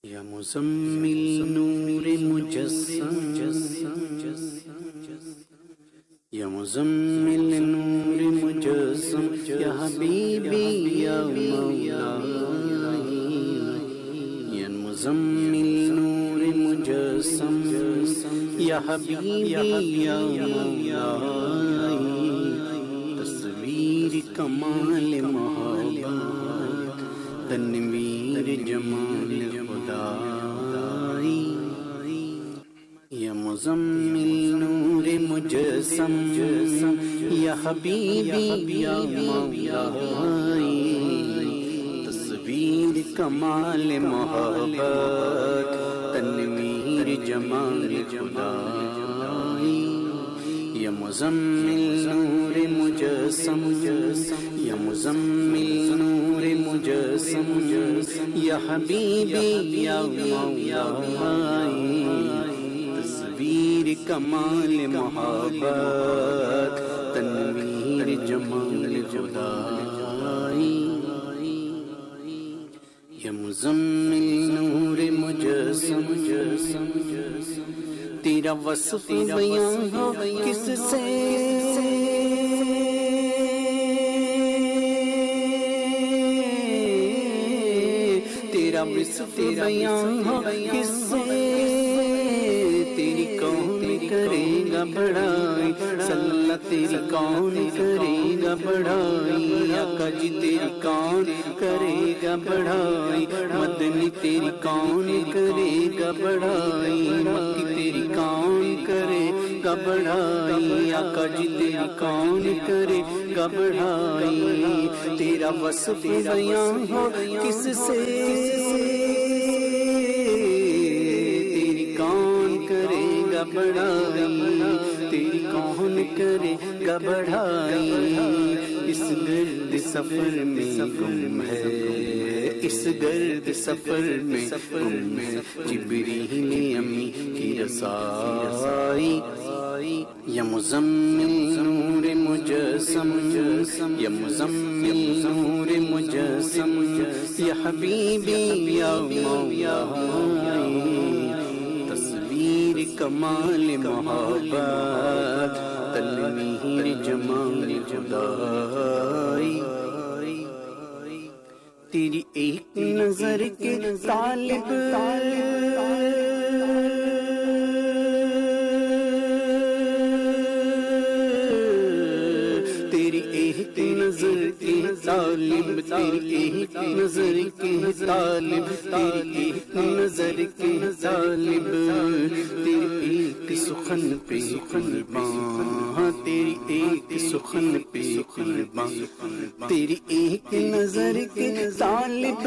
یا مزمل نور مجسم یا مزمل نور مجسم یا حبیبی یا مولائی یا مزمل نور مجسم یا حبیبی یا مولائی تصویر کمال محبت تنویر جمال خدائی یا مزمل نور مجسم یا حبیبی یا مولائی تصویر کمال محبت تنویر جمال خدائی یا مزمل نور مجسم یا مزمل نور مجسم یا حبیبی یا مولائی تصویر کمال محبت تنویر جمال خدائی یا مزمل نور مجسم تیرا وصف بیان ہو کس سے تیرا وصف بیان ہو کس سے تیری کون کرے گا بڑائی صلی تیری کون کرے گا بڑائی آقا جی تیری کون کرے گا بڑائی مدنی تیری کون کرے گا بڑائی مکی تیری کون کرے گا بڑائی آقا جی تیری کون کرے گا بڑائی تیرا وصف بیان ہو کس سے تیری کون کرے گا بڑائی تیری کون کرے گا بڑائی اس گرد سفر میں گم ہے اس گرد سفر میں گم ہے جبریل امی کی رسائی یا مزمل نور مجسم یا مزمل نور مجسم یا حبیبی یا مولائی تصویر کمال محبت تنویر جمال خدائی تیری ایک نظر کے طالب تیری ایک نظر کے طالب تیری ایک نظر کے طالب تیری ایک نظر کے طالب تیری ایک سخن پہ قربان تیری ایک سخن پہ قربان تیری ایک نظر کے طالب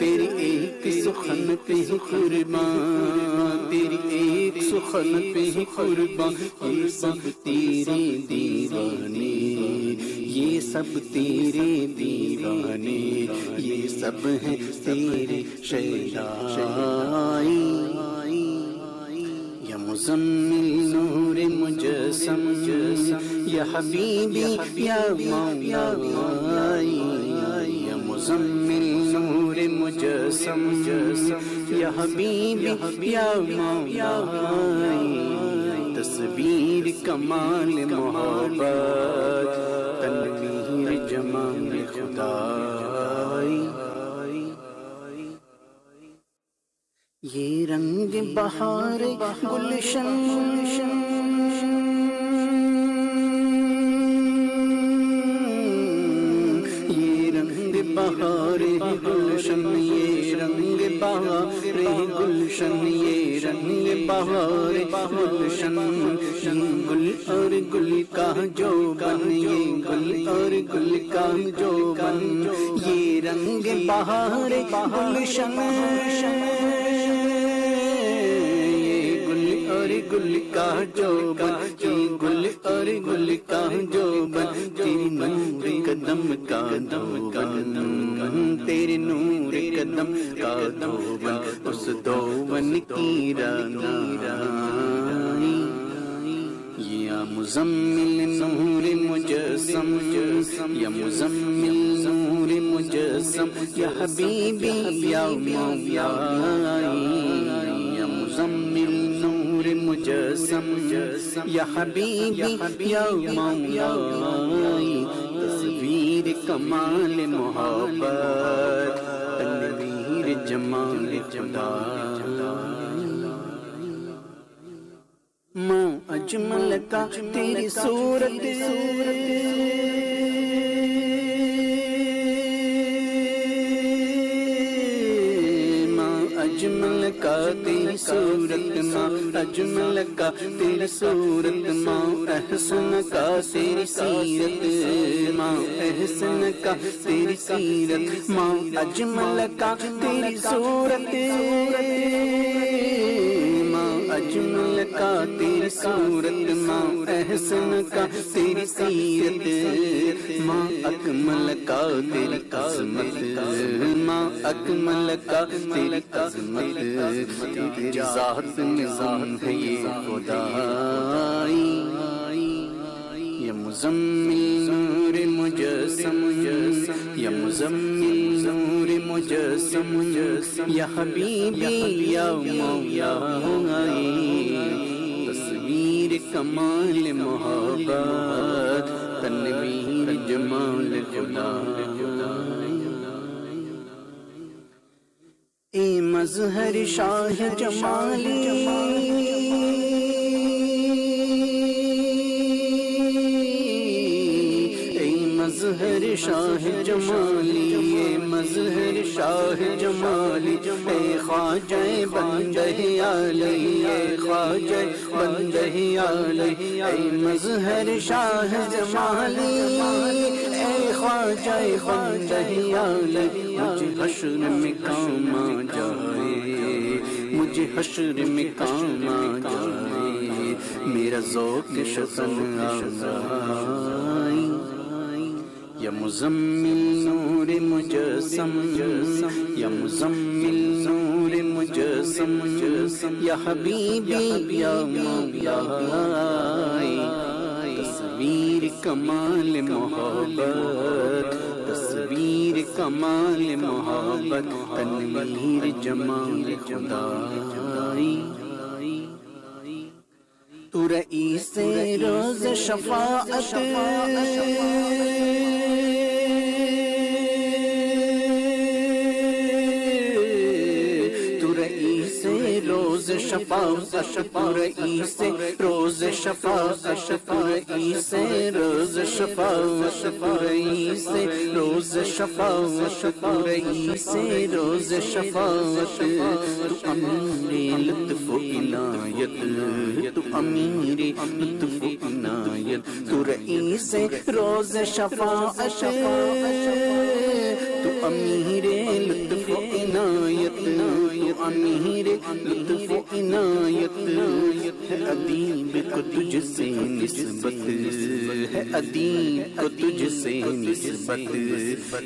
تیری ایک سخن پہ قربان تیری ایک سخن پہ قربان یہ سب تیرے دیوانے یہ سب تیرے دیوانے یہ سب ہیں تیرے شیدائی یا مزمل نور مجسم یا حبیبی یا مولائی یا مزمل نور مجسم یا حبیبی یا مولائی تصویر کمال محبت تنویر جمال خدائی یہ رنگ بہار گلشن یہ رنگ بہار گلشن یہ رنگ بہار گلشن یہ رنگ بہار گلشن گل اور گل کا جو بن یہ گل اور گل کا جو بن یہ رنگ بہار گلشن اور گل کا جو بن گل اور گل کا جو بن تیری نور قدم کا دو بن تیرے نور قدم کا دو بن اس دو بن کی رانائی یہ یا مزمل نور مجسم یا مزمل نور مجسم یا حبیبی یا مولائی یا مزمل نور مجسم یا حبیبی یا مولائی تصویر کمال محبت تنویر جمال خدا ماں اجمل کا تیری صورت اجمل کا تیری صورت ماں اجمل کا تیری صورت ماں احسن کا تیری سیرت ماں احسن کا تیری سیرت ماں اجمل کا تیری صورت ماں اجمل کا تیری صورت ماں احسن کا تیری سیرت ماں اکمل کا تیری عظمت ماں اکمل کا تیری عظمت تیری ذات نظام ہے یہ خدائی یا مزمل نور مجسم یا مزمل نور مجسم یا حبیبی یا مولائی تصویر کمال محبت تنویر جمال خدا اے مظہر شاہ جمالی اے مظہر شاہ جمالی اے مظہر شاہ جمالی اے خواجہ بندہ عالی اے خواجہ بندہ عالی اے مظہر شاہ جمالی اے خواجہ بندہ عالی مجھے حشر میں کام آ جائے مجھے حشر میں کام آ جائے میرا ذوق شفن آ جائے یا مزمل نور مجسم یا مزمل نور مجسم یا حبیبی یا مولائی تصویر کمال محبت تصویر کمال محبت تنویر جمال خدائی تو رئیس روز شفاعت روز شفاعت رئیس روز شفاعت رئیس روز شفاعت رئیس روز شفاعت رئیس روز شفاعت تو امیر لطف و عنایت تو امیر لطف و عنایت تو رئیس روز شفاعت تو امیر لطف و عنایت تو امیر لطف و عنایت ہے ادیب کو تجھ سے نسبت ہے ادیب کو تجھ سے نسبت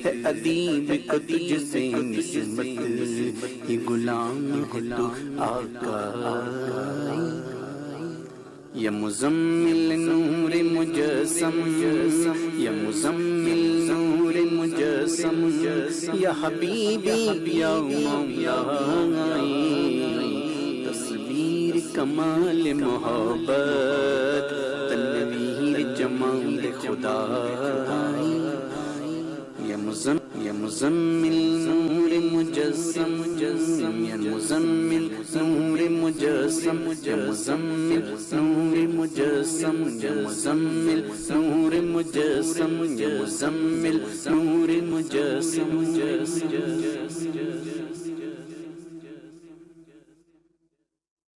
ہے ادیب کو تجھ سے نسبت یہ غلام ہے تو آقا یا مزمل نور مجسم یا مزمل نور مجسم یا حبیبی یا مولائی تصویر کمال محبت تنویر جمال خدائی یا مزمل نور مجسم یا مزمل نور مجسم یا مزمل نور مجسم یا مزمل نور مجسم یا مزمل نور مجسم